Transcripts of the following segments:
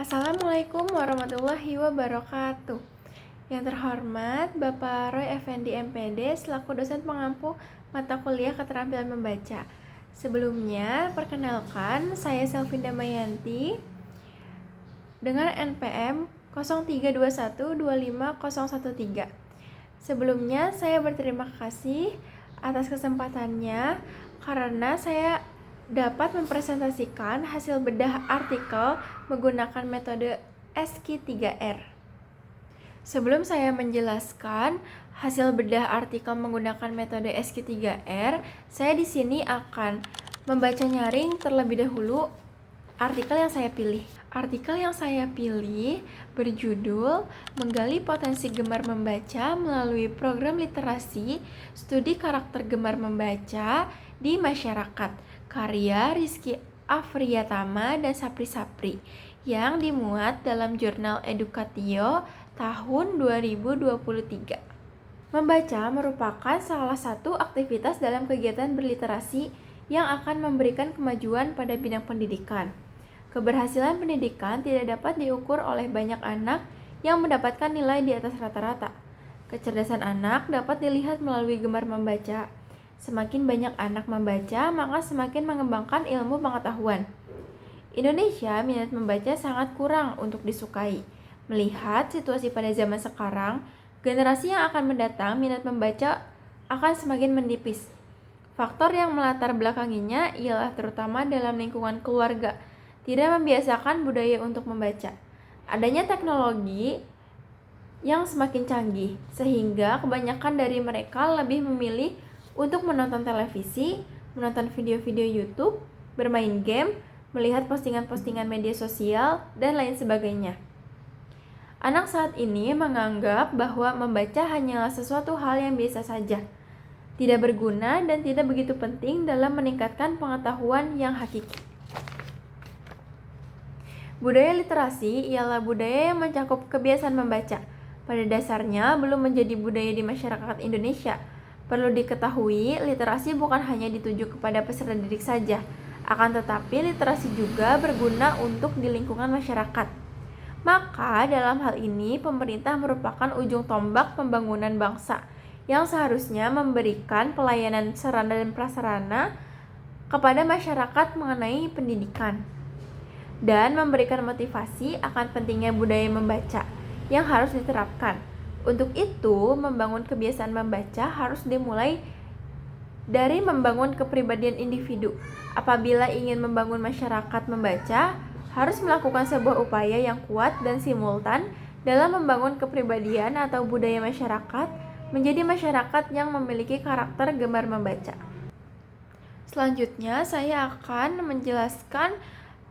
Assalamualaikum warahmatullahi wabarakatuh. Yang terhormat Bapak Roy Effendi MPD selaku dosen pengampu mata kuliah keterampilan membaca. Sebelumnya, perkenalkan saya Selvinda Mayanti dengan NPM 0321250013. Sebelumnya, saya berterima kasih atas kesempatannya karena saya dapat mempresentasikan hasil bedah artikel menggunakan metode SQ3R. Sebelum saya menjelaskan hasil bedah artikel menggunakan metode SQ3R, saya di sini akan membaca nyaring terlebih dahulu artikel yang saya pilih. Artikel yang saya pilih berjudul Menggali Potensi Gemar Membaca Melalui Program Literasi Studi Karakter Gemar Membaca di Masyarakat, karya Rizky Afriyatama dan Sapri Sapri, yang dimuat dalam jurnal Edukatio tahun 2023. Membaca merupakan salah satu aktivitas dalam kegiatan berliterasi yang akan memberikan kemajuan pada bidang pendidikan. Keberhasilan pendidikan tidak dapat diukur oleh banyak anak yang mendapatkan nilai di atas rata-rata. Kecerdasan anak dapat dilihat melalui gemar membaca. Semakin banyak anak membaca, maka semakin mengembangkan ilmu pengetahuan. Indonesia minat membaca sangat kurang untuk disukai. Melihat situasi pada zaman sekarang, generasi yang akan mendatang minat membaca akan semakin menipis. Faktor yang melatar belakanginya ialah terutama dalam lingkungan keluarga, tidak membiasakan budaya untuk membaca. Adanya teknologi yang semakin canggih, sehingga kebanyakan dari mereka lebih memilih untuk menonton televisi, menonton video-video YouTube, bermain game, melihat postingan-postingan media sosial, dan lain sebagainya. Anak saat ini menganggap bahwa membaca hanyalah sesuatu hal yang biasa saja, tidak berguna dan tidak begitu penting dalam meningkatkan pengetahuan yang hakiki. Budaya literasi ialah budaya yang mencakup kebiasaan membaca. Pada dasarnya belum menjadi budaya di masyarakat Indonesia. Perlu diketahui, literasi bukan hanya dituju kepada peserta didik saja, akan tetapi literasi juga berguna untuk di lingkungan masyarakat. Maka dalam hal ini pemerintah merupakan ujung tombak pembangunan bangsa yang seharusnya memberikan pelayanan sarana dan prasarana kepada masyarakat mengenai pendidikan dan memberikan motivasi akan pentingnya budaya membaca yang harus diterapkan. Untuk itu, membangun kebiasaan membaca harus dimulai dari membangun kepribadian individu. Apabila ingin membangun masyarakat membaca, harus melakukan sebuah upaya yang kuat dan simultan dalam membangun kepribadian atau budaya masyarakat menjadi masyarakat yang memiliki karakter gemar membaca. Selanjutnya, saya akan menjelaskan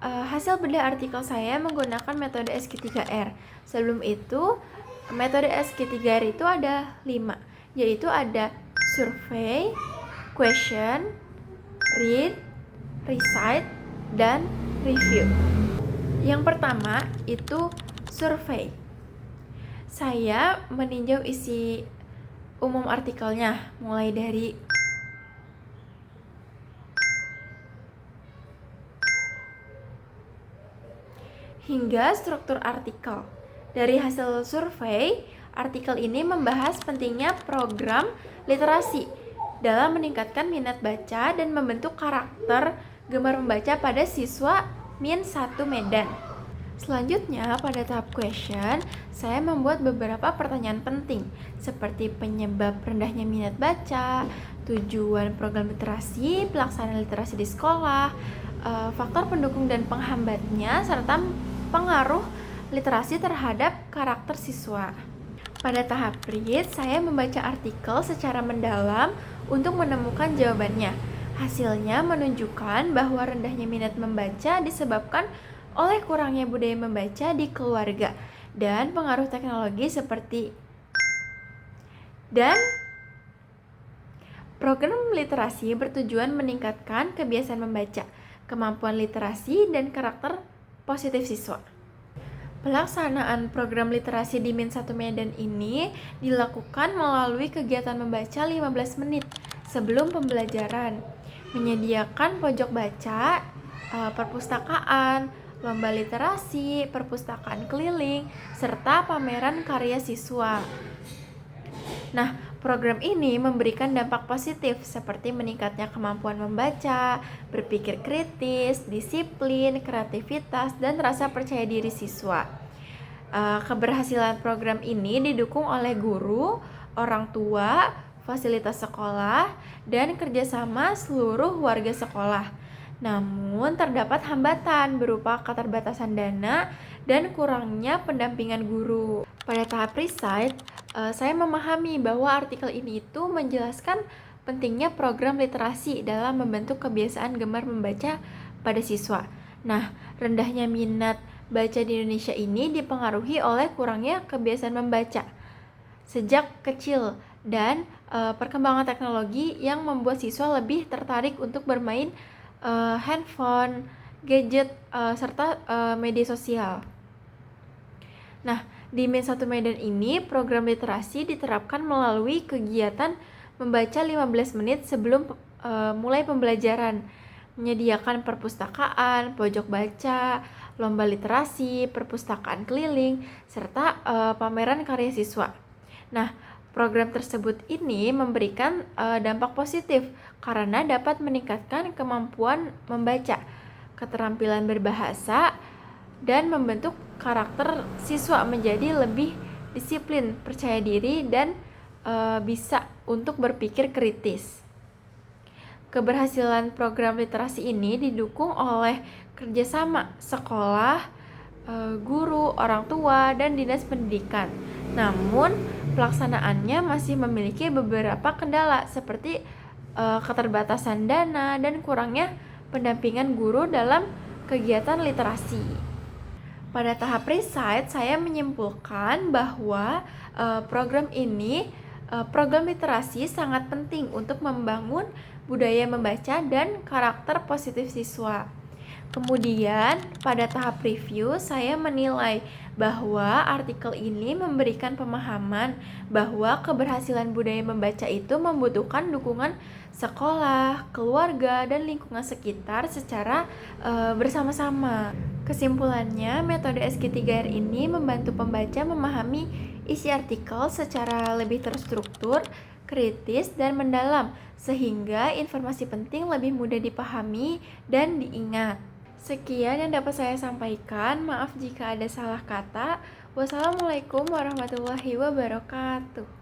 hasil bedah artikel saya menggunakan metode SQ3R. Sebelum itu, metode SQ3R itu ada 5, yaitu ada survey, question, read, recite, dan review. Yang pertama itu survei. Saya meninjau isi umum artikelnya, mulai dari hingga struktur artikel. Dari hasil survei, artikel ini membahas pentingnya program literasi dalam meningkatkan minat baca dan membentuk karakter gemar membaca pada siswa Min 1 Medan. Selanjutnya, pada tahap question, saya membuat beberapa pertanyaan penting seperti penyebab rendahnya minat baca, tujuan program literasi, pelaksanaan literasi di sekolah, faktor pendukung dan penghambatnya, serta pengaruh literasi terhadap karakter siswa. Pada tahap read, saya membaca artikel secara mendalam untuk menemukan jawabannya. Hasilnya menunjukkan bahwa rendahnya minat membaca disebabkan oleh kurangnya budaya membaca di keluarga dan pengaruh teknologi seperti dan program literasi bertujuan meningkatkan kebiasaan membaca, kemampuan literasi, dan karakter positif siswa. Pelaksanaan program literasi di Min 1 Medan ini dilakukan melalui kegiatan membaca 15 menit sebelum pembelajaran, menyediakan pojok baca, perpustakaan, lomba literasi, perpustakaan keliling, serta pameran karya siswa. Nah, program ini memberikan dampak positif seperti meningkatnya kemampuan membaca, berpikir kritis, disiplin, kreativitas, dan rasa percaya diri siswa. Keberhasilan program ini didukung oleh guru, orang tua, fasilitas sekolah, dan kerjasama seluruh warga sekolah. Namun, terdapat hambatan berupa keterbatasan dana dan kurangnya pendampingan guru. Pada tahap recite, saya memahami bahwa artikel ini itu menjelaskan pentingnya program literasi dalam membentuk kebiasaan gemar membaca pada siswa. Nah, rendahnya minat baca di Indonesia ini dipengaruhi oleh kurangnya kebiasaan membaca sejak kecil dan perkembangan teknologi yang membuat siswa lebih tertarik untuk bermain handphone, gadget, serta media sosial. Nah, di Min1 Medan ini program literasi diterapkan melalui kegiatan membaca 15 menit sebelum mulai pembelajaran, menyediakan perpustakaan, pojok baca, lomba literasi, perpustakaan keliling, serta pameran karya siswa. Nah, program tersebut ini memberikan dampak positif karena dapat meningkatkan kemampuan membaca, keterampilan berbahasa, dan membentuk karakter siswa menjadi lebih disiplin, percaya diri, dan bisa untuk berpikir kritis. Keberhasilan program literasi ini didukung oleh kerjasama sekolah, guru, orang tua, dan dinas pendidikan. Namun, pelaksanaannya masih memiliki beberapa kendala seperti keterbatasan dana dan kurangnya pendampingan guru dalam kegiatan literasi. Pada tahap recite, saya menyimpulkan bahwa program literasi sangat penting untuk membangun budaya membaca dan karakter positif siswa. Kemudian, pada tahap review, saya menilai bahwa artikel ini memberikan pemahaman bahwa keberhasilan budaya membaca itu membutuhkan dukungan sekolah, keluarga, dan lingkungan sekitar secara bersama-sama. Kesimpulannya, metode SG3R ini membantu pembaca memahami isi artikel secara lebih terstruktur, kritis, dan mendalam, sehingga informasi penting lebih mudah dipahami dan diingat. Sekian yang dapat saya sampaikan. Maaf jika ada salah kata. Wassalamualaikum warahmatullahi wabarakatuh.